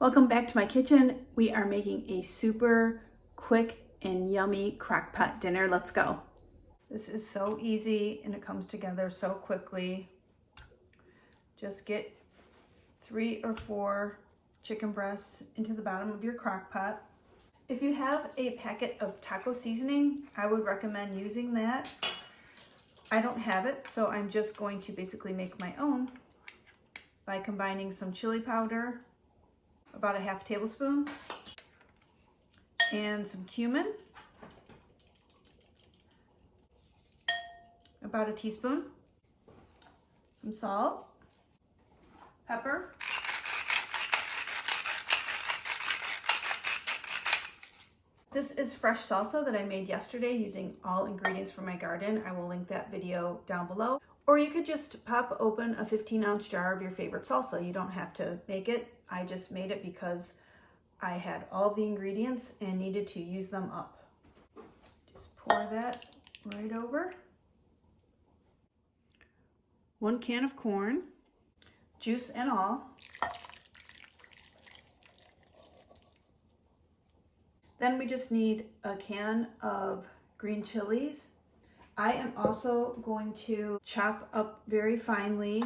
Welcome back to my kitchen. We are making a super quick and yummy crockpot dinner. Let's go. This is so easy and it comes together so quickly. Just get 3 or 4 chicken breasts into the bottom of your crockpot. If you have a packet of taco seasoning, I would recommend using that. I don't have it, so I'm just going to basically make my own by combining some chili powder, about a half tablespoon, and some cumin, about a teaspoon, some salt, pepper, this is fresh salsa that I made yesterday using all ingredients from my garden. I will link that video down below. Or you could just pop open a 15-ounce jar of your favorite salsa. You don't have to make it. I just made it because I had all the ingredients and needed to use them up. Just pour that right over. 1 can of corn, juice and all. Then we just need a can of green chilies. I am also going to chop up very finely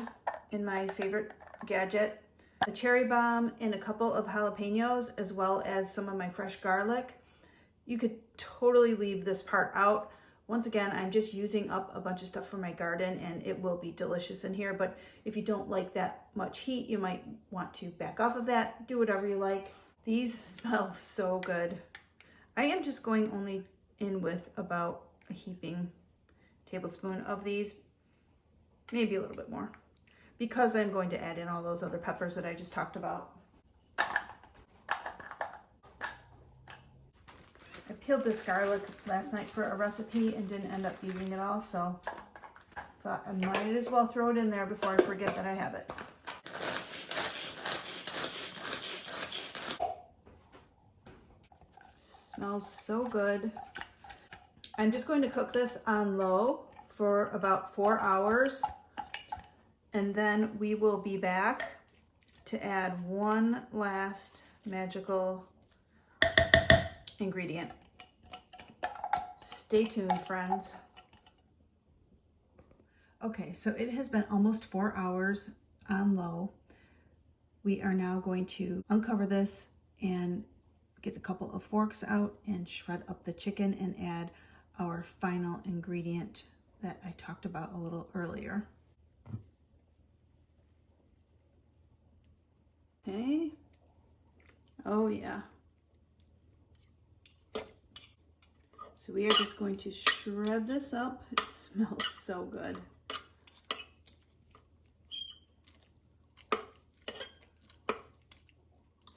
in my favorite gadget, a cherry bomb and a couple of jalapenos, as well as some of my fresh garlic. You could totally leave this part out. Once again, I'm just using up a bunch of stuff from my garden and it will be delicious in here. But if you don't like that much heat, you might want to back off of that. Do whatever you like. These smell so good. I am just going only in with about a heaping tablespoon of these, maybe a little bit more, because I'm going to add in all those other peppers that I just talked about. I peeled this garlic last night for a recipe and didn't end up using it all, so thought I might as well throw it in there before I forget that I have it. Smells so good. I'm just going to cook this on low for about 4 hours, and then we will be back to add one last magical ingredient. Stay tuned, friends. Okay, so it has been almost 4 hours on low. We are now going to uncover this and get a couple of forks out and shred up the chicken and add our final ingredient that I talked about a little earlier. Okay. Oh yeah. So we are just going to shred this up. It smells so good.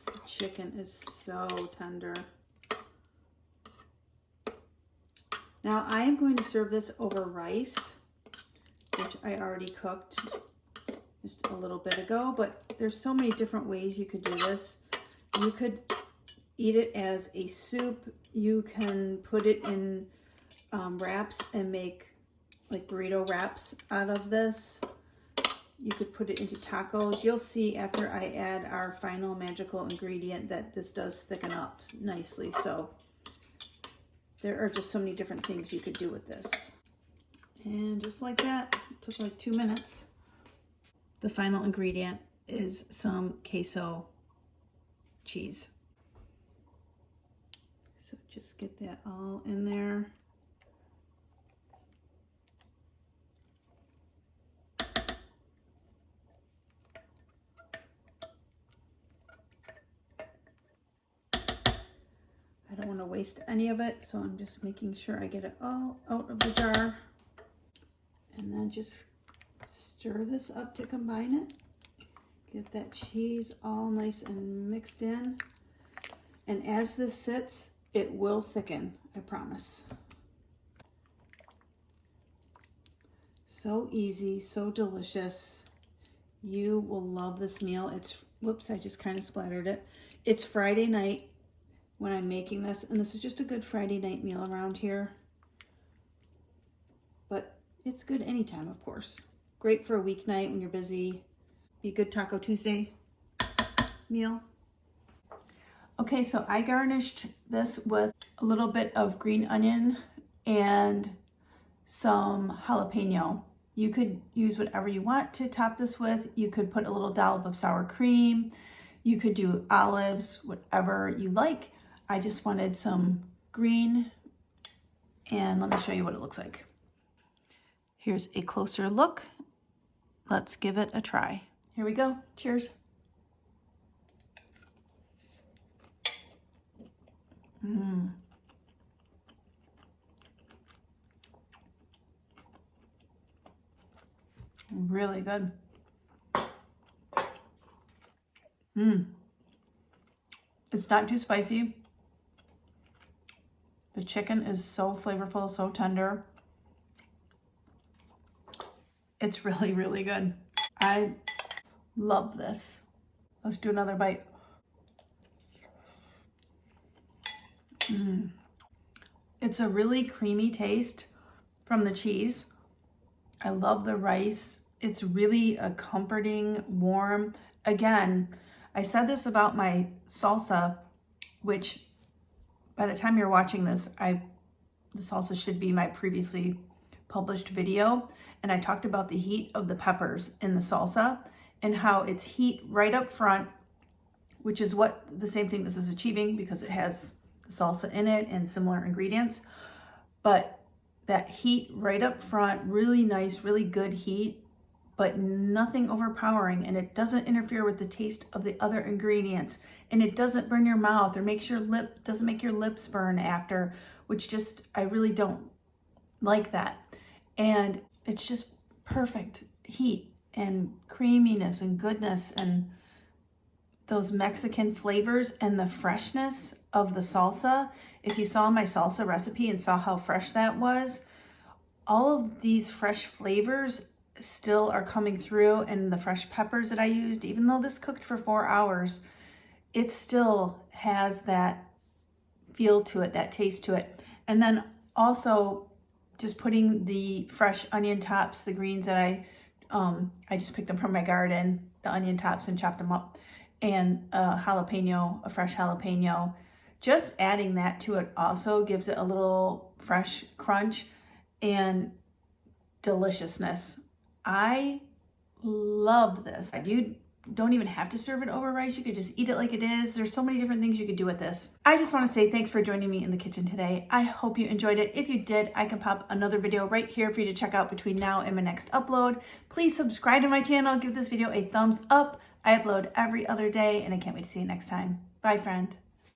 The chicken is so tender. Now I am going to serve this over rice, which I already cooked just a little bit ago, but there's so many different ways you could do this. You could eat it as a soup. You can put it in wraps and make like burrito wraps out of this. You could put it into tacos. You'll see after I add our final magical ingredient that this does thicken up nicely. So there are just so many different things you could do with this. And just like that, it took like 2 minutes. The final ingredient is some queso cheese. So just get that all in there. I don't want to waste any of it, so I'm just making sure I get it all out of the jar. And then just stir this up to combine it. Get that cheese all nice and mixed in. And as this sits, it will thicken, I promise. So easy, so delicious. You will love this meal. It's, whoops, I just kind of splattered it. It's Friday night when I'm making this, and this is just a good Friday night meal around here. But it's good anytime, of course. Great for a weeknight when you're busy. Be a good Taco Tuesday meal. Okay, so I garnished this with a little bit of green onion and some jalapeno. You could use whatever you want to top this with. You could put a little dollop of sour cream. You could do olives, whatever you like. I just wanted some green, and let me show you what it looks like. Here's a closer look. Let's give it a try. Here we go. Cheers. Really good. It's not too spicy. The chicken is so flavorful, so tender. It's really, really good. I love this. Let's do another bite. It's a really creamy taste from the cheese. I love the rice. It's really a comforting, warm. Again, I said this about my salsa, which by the time you're watching this, the salsa should be my previously published video. And I talked about the heat of the peppers in the salsa and how it's heat right up front, which is what the same thing this is achieving because it has the salsa in it and similar ingredients. But that heat right up front, really nice, really good heat, but nothing overpowering, and it doesn't interfere with the taste of the other ingredients, and it doesn't burn your mouth or doesn't make your lips burn after, which just, I really don't like that. And it's just perfect heat and creaminess and goodness and those Mexican flavors and the freshness of the salsa. If you saw my salsa recipe and saw how fresh that was, all of these fresh flavors still are coming through, and the fresh peppers that I used, even though this cooked for 4 hours, it still has that feel to it, that taste to it. And then also just putting the fresh onion tops, the greens that I just picked them from my garden, the onion tops, and chopped them up, and a fresh jalapeno. Just adding that to it also gives it a little fresh crunch and deliciousness. I love this. You don't even have to serve it over rice. You could just eat it like it is. There's so many different things you could do with this. I just want to say thanks for joining me in the kitchen today. I hope you enjoyed it. If you did, I can pop another video right here for you to check out between now and my next upload. Please subscribe to my channel. Give this video a thumbs up. I upload every other day, and I can't wait to see you next time. Bye, friend.